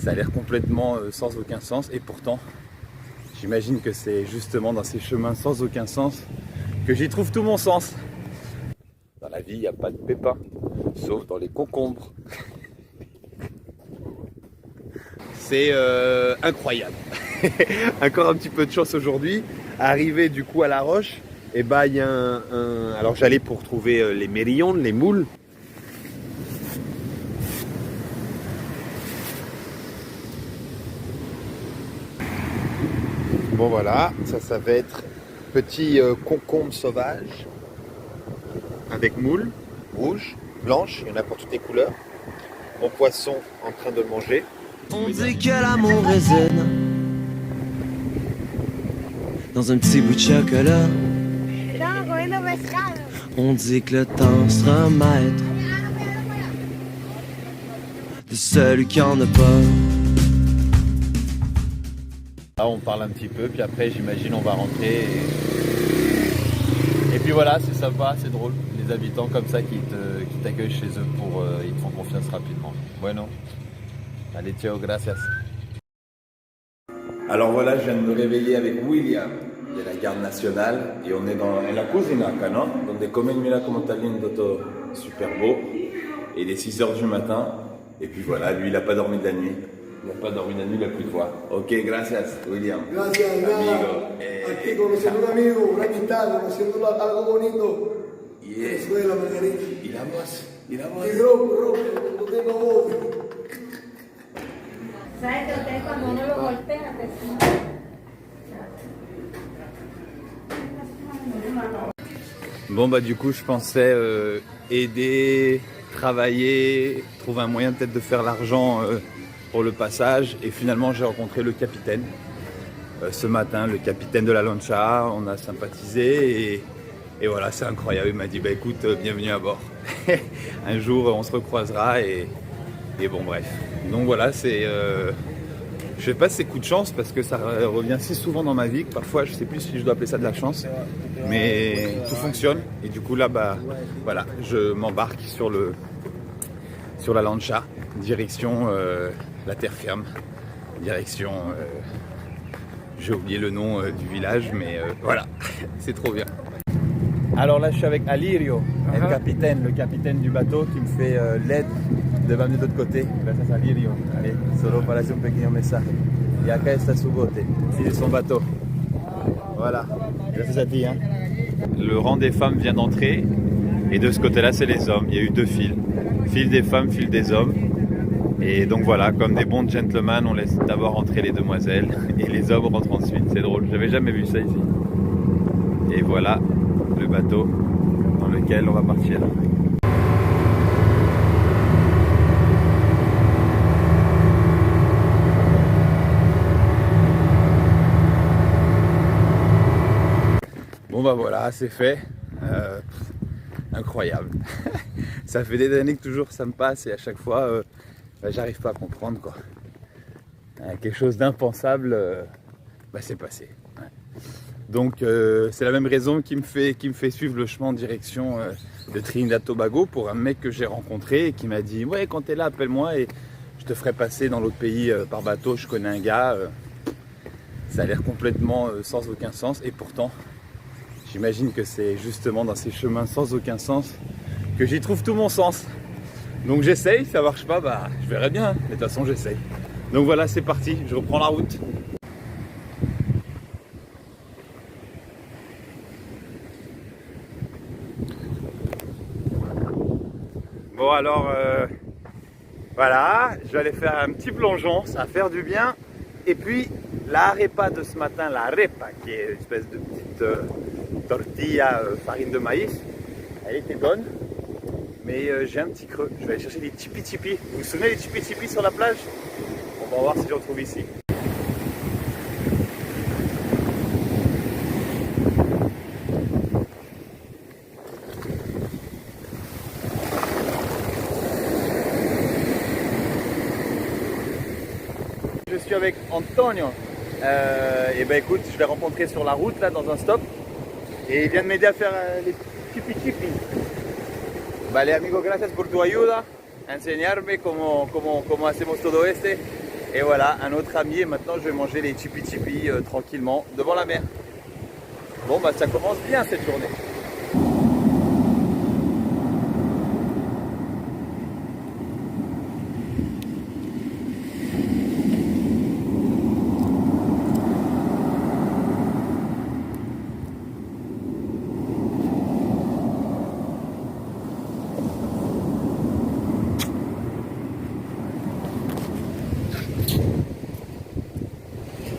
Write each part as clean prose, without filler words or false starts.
Ça a l'air complètement sans aucun sens et pourtant, j'imagine que c'est justement dans ces chemins sans aucun sens que j'y trouve tout mon sens. Dans la vie, il n'y a pas de pépins, sauf dans les concombres. C'est incroyable. Encore un petit peu de chance aujourd'hui. Arrivé du coup à la roche, et bah il y a alors j'allais pour trouver les mérillons, les moules. Bon voilà, ça va être petit concombre sauvage avec moules, rouge, blanche, il y en a pour toutes les couleurs. Mon poisson en train de le manger. On dit que l'amour résine dans un petit bout de chocolat. On dit que le temps sera maître de celui qui en a pas. Là, on parle un petit peu, puis après j'imagine on va rentrer. Et puis voilà, c'est sympa, c'est drôle. Les habitants comme ça qui t'accueillent chez eux pour ils te font confiance rapidement. Bueno. Allez, ciao, gracias. Alors voilà, je viens de me réveiller avec William de la garde nationale et on est dans la cuisine acá, ¿no? Donde comen, mira como está lindo todo, super beau. Et il est 6h du matin et puis voilà, lui il n'a pas dormi de la nuit. Il n'a pas dormi de la nuit, il n'a plus de voix. Ok, gracias, William. Gracias, amigo. Aquí conociendo un amigo, una amistad, conociendo algo bonito. Venezuela, Margarita. Y la voz, y la voz. Y rompo, no tengo voz. ¿Sabes que ustedes cuando uno lo golpea, Bon bah du coup je pensais aider, travailler, trouver un moyen peut-être de faire l'argent pour le passage et finalement j'ai rencontré le capitaine ce matin, le capitaine de la lancha, on a sympathisé et voilà c'est incroyable, il m'a dit bah écoute bienvenue à bord, un jour on se recroisera et bon bref, donc voilà c'est... je sais pas si c'est coup de chance parce que ça revient si souvent dans ma vie que parfois je sais plus si je dois appeler ça de la chance, mais tout fonctionne et du coup là bah voilà, je m'embarque sur la lancha, direction la terre ferme, direction j'ai oublié le nom du village mais voilà, c'est trop bien. Alors là je suis avec Alirio, le capitaine du bateau qui me fait l'aide de m'amener de l'autre côté. Gracias a Alirio. Allez, solo para hacer un pequeño mensaje. Y acá está su bote, c'est son bateau. Voilà, gracias a ti. Hein. Le rang des femmes vient d'entrer et de ce côté-là c'est les hommes. Il y a eu deux files. File des femmes, file des hommes. Et donc voilà, comme des bons gentlemen, on laisse d'abord entrer les demoiselles et les hommes rentrent ensuite. C'est drôle, j'avais jamais vu ça ici. Et voilà le bateau dans lequel on va partir. Bon bah voilà, c'est fait. Incroyable. Ça fait des années que toujours ça me passe et à chaque fois bah, j'arrive pas à comprendre quoi. Quelque chose d'impensable bah, c'est passé. Ouais. Donc c'est la même raison qui me fait suivre le chemin en direction de Trinidad Tobago pour un mec que j'ai rencontré et qui m'a dit ouais quand t'es là appelle-moi et je te ferai passer dans l'autre pays par bateau, je connais un gars. Ça a l'air complètement sans aucun sens et pourtant j'imagine que c'est justement dans ces chemins sans aucun sens que j'y trouve tout mon sens. Donc j'essaye, ça marche pas, bah je verrai bien, mais de toute façon j'essaye. Donc voilà, c'est parti, je reprends la route. Bon alors, voilà, je vais aller faire un petit plongeon, ça va faire du bien. Et puis la arepa de ce matin, la arepa, qui est une espèce de petite tortilla farine de maïs, elle était bonne. Mais j'ai un petit creux, je vais aller chercher des tipi-tipi. Vous vous souvenez des tipi-tipi sur la plage? On va voir si je retrouve ici. Je suis avec Antonio. Et ben écoute, je l'ai rencontré sur la route là dans un stop. Et il vient de m'aider à faire les tipi-tipi. Vale amigo, gracias por tu ayuda, a enseñarme cómo hacemos todo este. Et voilà, un autre ami. Et maintenant, je vais manger les chipi chipi tranquillement devant la mer. Bon, bah ça commence bien cette journée.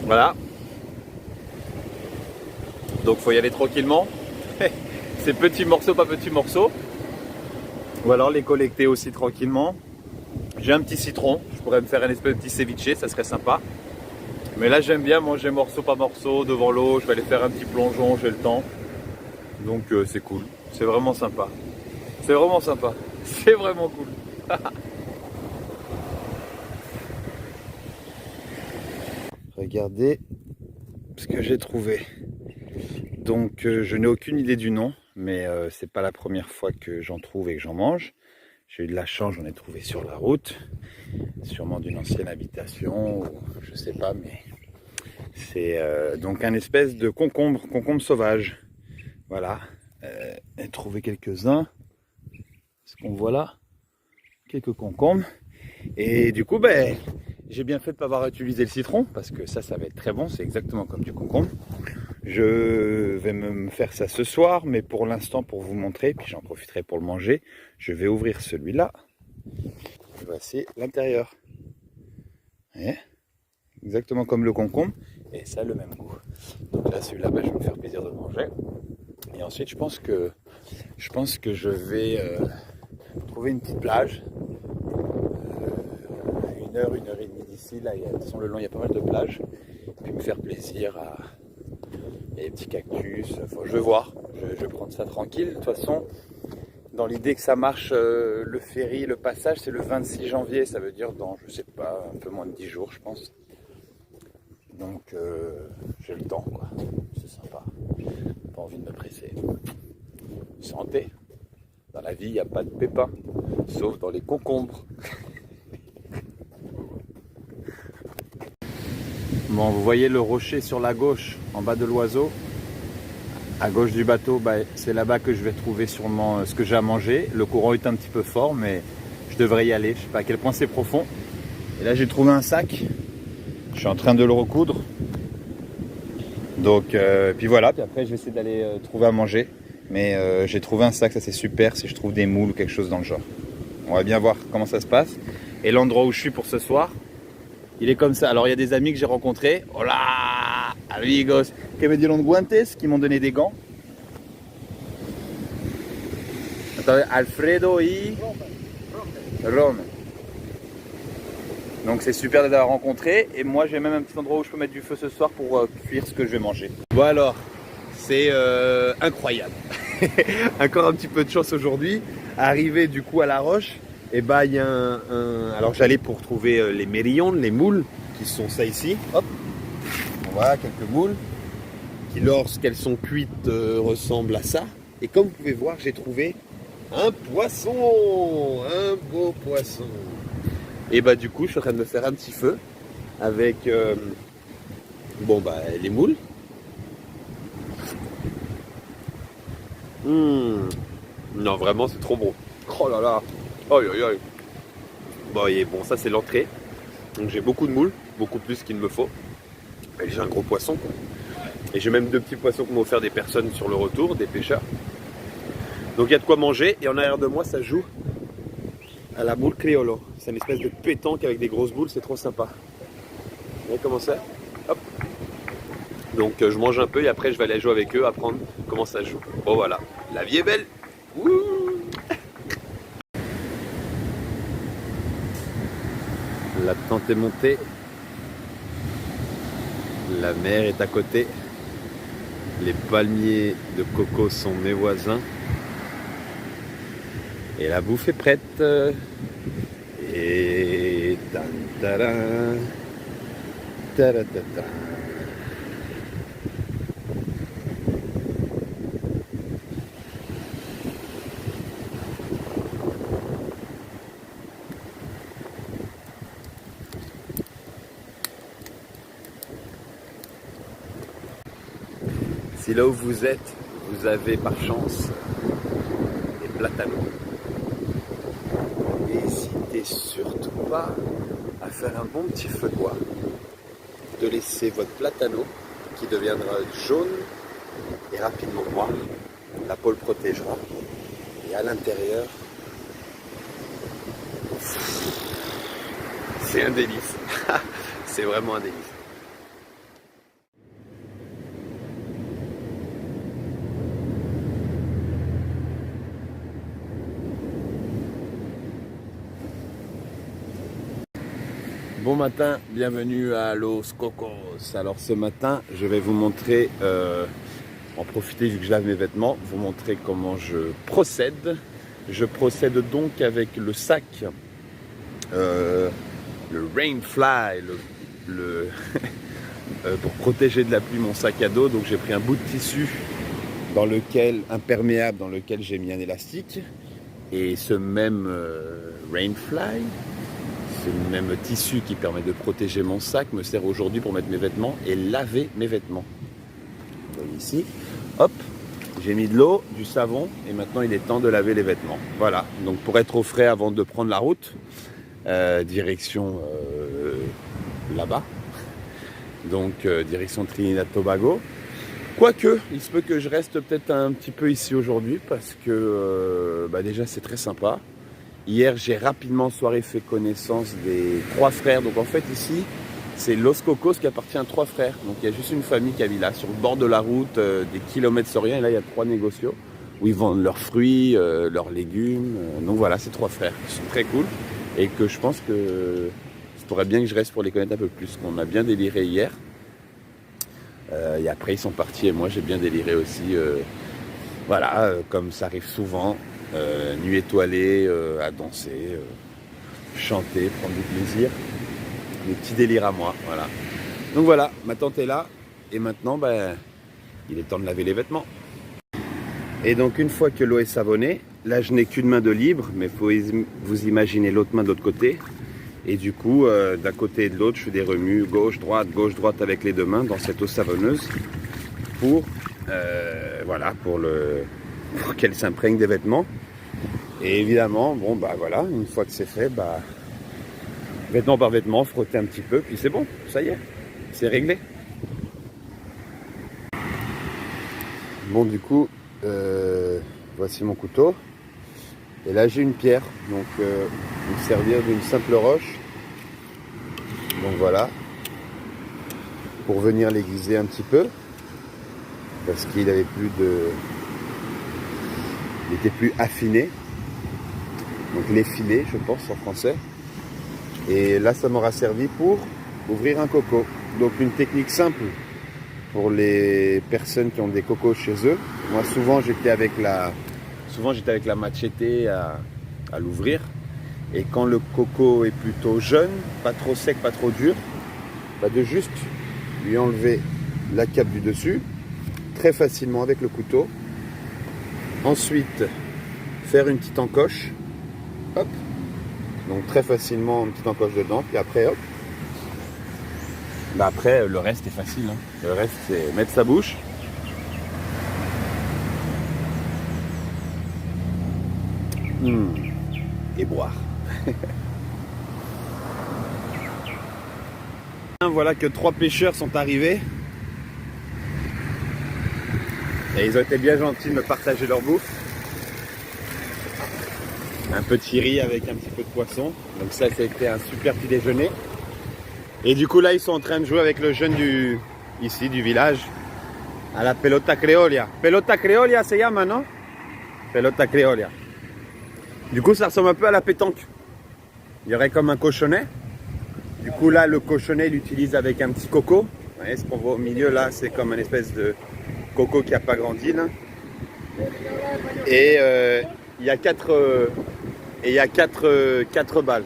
Voilà. Donc faut y aller tranquillement. C'est petits morceaux, pas petits morceaux. Ou alors les collecter aussi tranquillement. J'ai un petit citron. Je pourrais me faire un espèce de petit ceviche, ça serait sympa. Mais là j'aime bien manger morceau par morceau devant l'eau. Je vais aller faire un petit plongeon, j'ai le temps. Donc c'est cool. C'est vraiment sympa. C'est vraiment sympa. C'est vraiment cool. Regardez ce que j'ai trouvé. Donc je n'ai aucune idée du nom, mais c'est pas la première fois que j'en trouve et que j'en mange. J'ai eu de la chance, j'en ai trouvé sur la route, sûrement d'une ancienne habitation, ou je sais pas, mais c'est donc un espèce de concombre sauvage. Voilà, j'ai trouvé quelques-uns. Ce qu'on voit là, quelques concombres. Et du coup, ben, j'ai bien fait de ne pas avoir utilisé le citron, parce que ça va être très bon, c'est exactement comme du concombre. Je vais me faire ça ce soir, mais pour l'instant, pour vous montrer, puis j'en profiterai pour le manger, je vais ouvrir celui-là. Voici l'intérieur. Exactement comme le concombre, et ça a le même goût. Donc là, celui-là, ben, je vais me faire plaisir de le manger. Et ensuite, je pense que je vais trouver une petite plage. 1 heure et demie d'ici, là, de toute façon, le long, il y a pas mal de plages. Puis me faire plaisir à... Il y a des petits cactus, enfin, je vais voir, je vais prendre ça tranquille. De toute façon, dans l'idée que ça marche, le ferry, le passage, c'est le 26 janvier, ça veut dire dans, je sais pas, un peu moins de 10 jours, je pense. Donc, j'ai le temps, quoi. C'est sympa. Pas envie de me presser. Santé. Dans la vie, il n'y a pas de pépins, sauf dans les concombres. Bon, vous voyez le rocher sur la gauche, en bas de l'oiseau. À gauche du bateau, bah, c'est là-bas que je vais trouver sûrement ce que j'ai à manger. Le courant est un petit peu fort, mais je devrais y aller. Je ne sais pas à quel point c'est profond. Et là, j'ai trouvé un sac. Je suis en train de le recoudre. Donc, puis voilà. Puis après, je vais essayer d'aller trouver à manger. Mais j'ai trouvé un sac, ça c'est super si je trouve des moules ou quelque chose dans le genre. On va bien voir comment ça se passe. Et l'endroit où je suis pour ce soir, il est comme ça. Alors il y a des amis que j'ai rencontrés. Hola, amigos, que me dieron guantes, qui m'ont donné des gants. Attendez, Alfredo y Rome. Donc c'est super de les avoir rencontrés. Et moi j'ai même un petit endroit où je peux mettre du feu ce soir pour cuire ce que je vais manger. Bon alors, c'est incroyable. Encore un petit peu de chance aujourd'hui. Arrivé du coup à la roche. Et bah il y a alors j'allais pour trouver les mérillons, les moules, qui sont ça ici. Hop, voilà quelques moules, qui lorsqu'elles sont cuites ressemblent à ça. Et comme vous pouvez voir, j'ai trouvé un poisson, un beau poisson. Et bah du coup, je suis en train de me faire un petit feu avec bon bah les moules. Non vraiment c'est trop bon. Oh là là. Aïe aïe aïe. Bon, et bon, ça c'est l'entrée. Donc j'ai beaucoup de moules, beaucoup plus qu'il ne me faut. Et j'ai un gros poisson, quoi. Et j'ai même 2 petits poissons que m'ont offert des personnes sur le retour, des pêcheurs. Donc il y a de quoi manger. Et en arrière de moi, ça joue à la boule criollo. C'est une espèce de pétanque avec des grosses boules, c'est trop sympa. Vous voyez comment c'est? Hop. Donc je mange un peu et après je vais aller jouer avec eux, apprendre comment ça joue. Bon voilà, la vie est belle. Wouh. La tente est montée, la mer est à côté, les palmiers de coco sont mes voisins et la bouffe est prête. Et tan-taran, taratata. Si là où vous êtes, vous avez par chance des platanos, n'hésitez surtout pas à faire un bon petit feu de bois, de laisser votre platano qui deviendra jaune et rapidement noir. La peau le protégera et à l'intérieur, c'est un délice. C'est vraiment un délice. Bon matin, bienvenue à Los Cocos. Alors ce matin, je vais vous montrer, en profiter vu que je lave mes vêtements, vous montrer comment je procède. Je procède donc avec le sac, le Rainfly, pour protéger de la pluie mon sac à dos. Donc j'ai pris un bout de tissu imperméable dans lequel j'ai mis un élastique. Et ce même Rainfly, ce même tissu qui permet de protéger mon sac me sert aujourd'hui pour mettre mes vêtements et laver mes vêtements. Donc ici, hop, j'ai mis de l'eau, du savon et maintenant il est temps de laver les vêtements. Voilà, donc pour être au frais avant de prendre la route, direction là-bas, donc direction Trinidad-Tobago. Quoique, il se peut que je reste peut-être un petit peu ici aujourd'hui parce que déjà c'est très sympa. Hier, j'ai rapidement en soirée fait connaissance des 3 frères. Donc en fait ici, c'est Los Cocos qui appartient à 3 frères. Donc il y a juste une famille qui habite là, sur le bord de la route, des kilomètres sur rien. Et là, il y a 3 négocios où ils vendent leurs fruits, leurs légumes. Donc voilà, c'est 3 frères qui sont très cool. Et que je pense que il faudrait bien que je reste pour les connaître un peu plus. On a bien déliré hier. Et après, ils sont partis et moi, j'ai bien déliré aussi. Comme ça arrive souvent. Nuit étoilée, à danser, chanter, prendre du plaisir. Des petits délires à moi, voilà. Donc voilà, ma tante est là. Et maintenant, il est temps de laver les vêtements. Et donc une fois que l'eau est savonnée, là je n'ai qu'une main de libre, mais il faut vous imaginer l'autre main de l'autre côté. Et du coup, d'un côté et de l'autre, je fais des remues gauche-droite avec les 2 mains dans cette eau savonneuse pour qu'elle s'imprègne des vêtements. Et évidemment, une fois que c'est fait, vêtement par vêtement, frotter un petit peu, puis c'est bon, ça y est, c'est réglé. Bon, du coup, voici mon couteau. Et là, j'ai une pierre, donc me servir d'une simple roche. Donc voilà, pour venir l'aiguiser un petit peu, parce qu'il avait il était plus affiné, donc l'effilé, je pense en français. Et là, ça m'aura servi pour ouvrir un coco. Donc une technique simple pour les personnes qui ont des cocos chez eux. Moi, souvent j'étais avec la machete à l'ouvrir. Et quand le coco est plutôt jeune, pas trop sec, pas trop dur, de juste lui enlever la cape du dessus, très facilement avec le couteau. Ensuite, faire une petite encoche, hop, donc très facilement une petite encoche dedans, puis après, hop. Après, le reste est facile, hein. Le reste, c'est mettre sa bouche. Et boire. Voilà que 3 pêcheurs sont arrivés. Et ils ont été bien gentils de me partager leur bouffe. Un petit riz avec un petit peu de poisson. Donc ça a été un super petit déjeuner. Et du coup là ils sont en train de jouer avec le jeune du village à la pelota creolia. Pelota creolia se llama, non? Pelota creolia. Du coup ça ressemble un peu à la pétanque. Il y aurait comme un cochonnet. Du coup là le cochonnet il l'utilise avec un petit coco. Vous voyez ce qu'on voit au milieu là, c'est comme une espèce de coco qui n'a pas grandi là. Et il y a 4 balles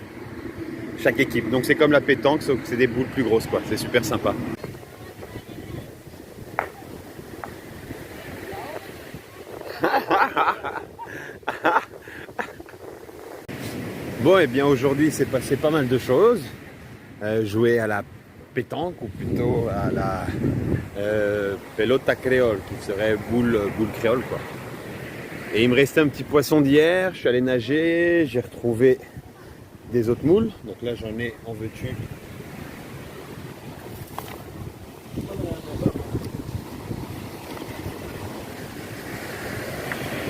chaque équipe. Donc c'est comme la pétanque, sauf que c'est des boules plus grosses quoi. C'est super sympa. Bon, et bien aujourd'hui il s'est passé pas mal de choses. Jouer à la pétanque ou plutôt à la pelota créole, qui serait boule créole quoi. Et il me restait un petit poisson d'hier, je suis allé nager, j'ai retrouvé des autres moules, donc là j'en ai, en veux-tu.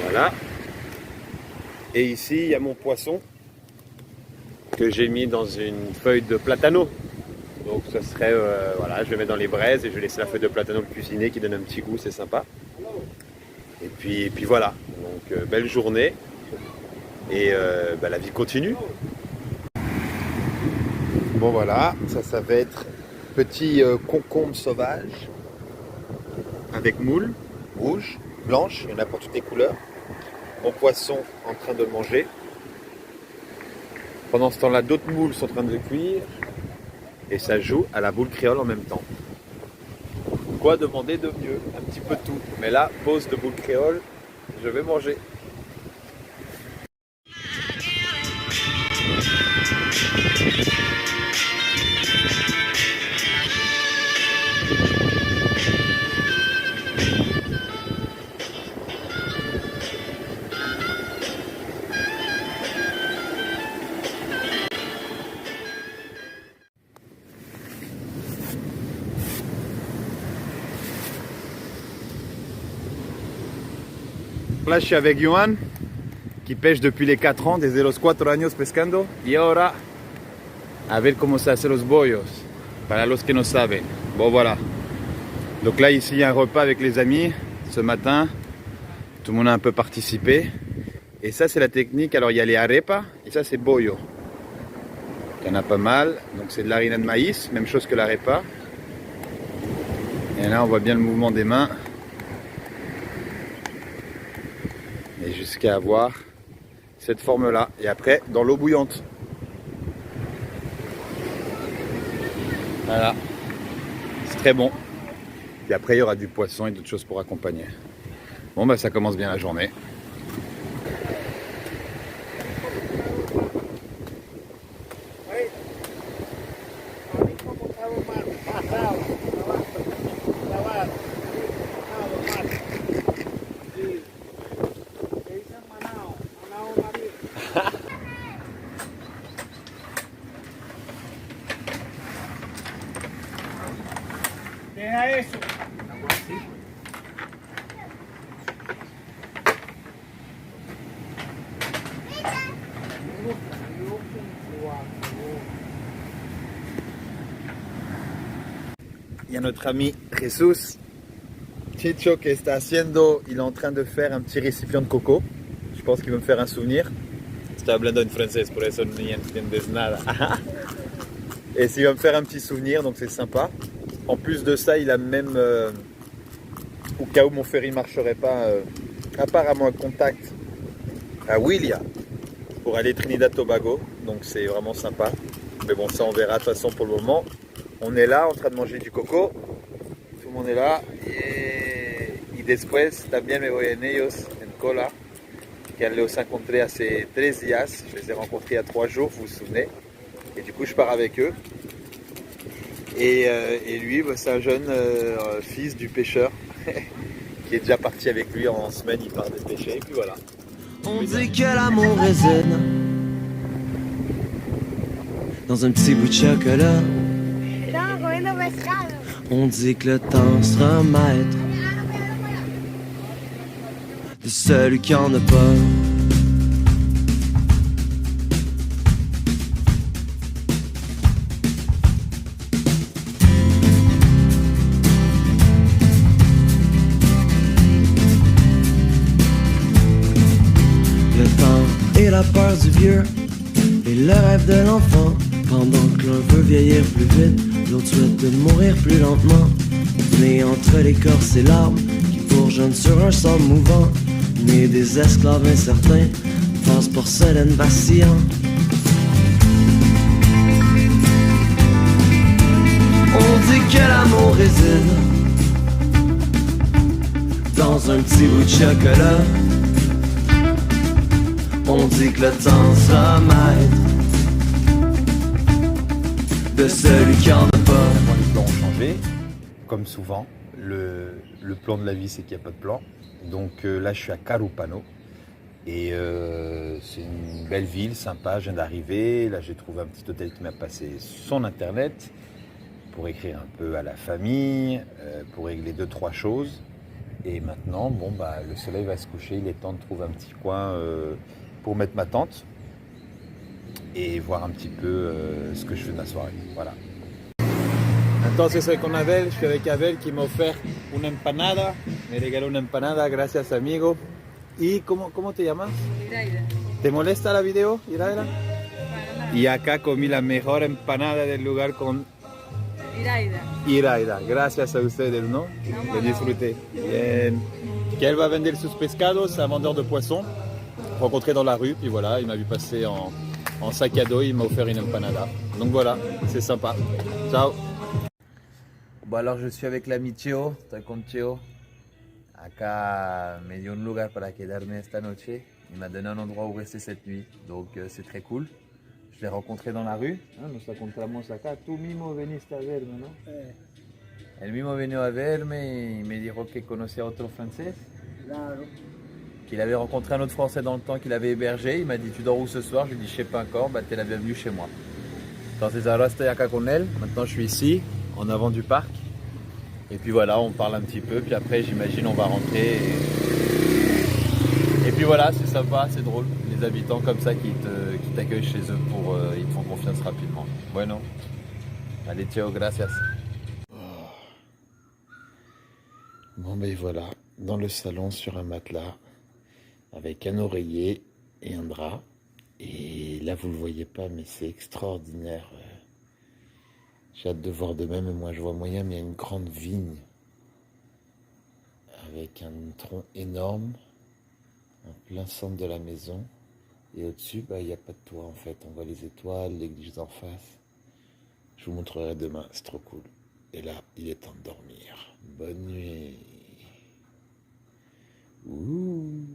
Voilà. Et ici il y a mon poisson que j'ai mis dans une feuille de platano. Donc ça serait, voilà, je le mets dans les braises et je laisse la feuille de platano le cuisiner qui donne un petit goût, c'est sympa. Et puis voilà, donc belle journée et la vie continue. Bon voilà, ça va être petit concombre sauvage avec moule, rouge, blanche, il y en a pour toutes les couleurs. Mon poisson en train de manger. Pendant ce temps-là, d'autres moules sont en train de cuire et ça joue à la boule créole en même temps. Quoi demander de mieux? Un petit peu tout. Mais là, pause de boule créole, je vais manger. Là, je suis avec Johan, qui pêche depuis les 4 ans, desde los 4 años pescando. Y ahora, a ver cómo se hacen los bollos, para los que no saben. Bon, voilà. Donc là, ici, il y a un repas avec les amis, ce matin. Tout le monde a un peu participé. Et ça, c'est la technique. Alors, il y a les arepas, et ça, c'est bollo. Il y en a pas mal. Donc, c'est de l'harina de maïs, même chose que l'arepa. Et là, on voit bien le mouvement des mains. Et jusqu'à avoir cette forme là et après dans l'eau bouillante, voilà, c'est très bon. Et après il y aura du poisson et d'autres choses pour accompagner. Bon bah ça commence bien la journée. Il y a notre ami Jesus Chicho qui está haciendo, il est en train de faire un petit récipient de coco. Je pense qu'il veut me faire un souvenir. Estoy hablando en français, por eso no entiendes nada. Et s'il va me faire un petit souvenir, donc c'est sympa. En plus de ça, il a même, au cas où mon ferry ne marcherait pas, apparemment un contact à Willia pour aller Trinidad-Tobago. Donc c'est vraiment sympa. Mais bon, ça on verra de toute façon pour le moment. On est là en train de manger du coco. Tout le monde est là. Y después también me voy en ellos, en Cola, que los encontré hace 3 días. Je les ai rencontrés il y a 3 jours, vous vous souvenez. Et du coup, je pars avec eux. Et lui, bah, c'est un jeune fils du pêcheur qui est déjà parti avec lui en semaine. Il part de pêcher et puis voilà. On dit que l'amour réside dans un petit bout de chocolat. Estamos comiendo pescado. On dit que le temps sera maître de celui qui en a pas. Le temps et la peur du vieux et le rêve de l'enfant. Pendant que l'un veut vieillir plus vite, l'autre souhaite de mourir plus lentement. Né entre l'écorce et l'arbre, qui bourgeonne sur un sol mouvant. Né des esclaves incertains, face porcelaine vacillant. On dit que l'amour réside dans un petit bout de chocolat. On dit que le temps sera maître de celui qui en a pas. Les plans ont changé, comme souvent. le plan de la vie, c'est qu'il n'y a pas de plan. Donc là, je suis à Carúpano. Et c'est une belle ville, sympa, je viens d'arriver. Là, j'ai trouvé un petit hôtel qui m'a passé son internet pour écrire un peu à la famille, pour régler 2-3 choses. Et maintenant, bon, bah, le soleil va se coucher, il est temps de trouver un petit coin pour mettre ma tente et voir un petit peu ce que je fais de la soirée. Voilà. Entonces soy con Abel, je suis avec Abel qui m'a offert una empanada, me regaló una empanada, gracias amigo. ¿Y cómo te llamas? Iraida. ¿Te molesta la video, Iraida? Para nada. Y acá comí la mejor empanada del lugar con Iraida. Iraida. Gracias a ustedes, ¿no? No, De disfruter. Bien. Qu'elle va vender sus pescados, c'est un vendeur de poissons. Rencontré dans la rue, puis voilà, il m'a vu passer en sac à dos, il m'a offert une empanada. Donc voilà, c'est sympa. Ciao. Bon alors je suis avec l'ami Cheo, estoy con Cheo. Acá me dio un lugar para quedarme esta noche. Il m'a donné un endroit où rester cette nuit. Donc c'est très cool. Je l'ai rencontré dans la rue. Nos encontramos acá. Tú mismo veniste a verme, ¿no? Él mismo vino a verme y me dijo que conocía a otro francés. Claro. Qu'il avait rencontré un autre Français dans le temps qu'il avait hébergé. Il m'a dit, tu dors où ce soir? Je lui ai dit, je sais pas encore, bah t'es la bienvenue chez moi. Entonces ahora estoy acá con él. Maintenant je suis ici, en avant du parc. Et puis voilà, on parle un petit peu, puis après j'imagine on va rentrer. Et puis voilà, c'est sympa, c'est drôle. Les habitants comme ça qui t'accueillent chez eux ils te font confiance rapidement. Bueno. Allez, ciao, gracias. Bon ben voilà, dans le salon sur un matelas, avec un oreiller et un drap. Et là vous le voyez pas, mais c'est extraordinaire. J'ai hâte de voir de même, et moi je vois moyen, mais il y a une grande vigne avec un tronc énorme en plein centre de la maison. Et au-dessus, bah, il n'y a pas de toit en fait. On voit les étoiles, l'église en face. Je vous montrerai demain, c'est trop cool. Et là, il est temps de dormir. Bonne nuit. Ouh.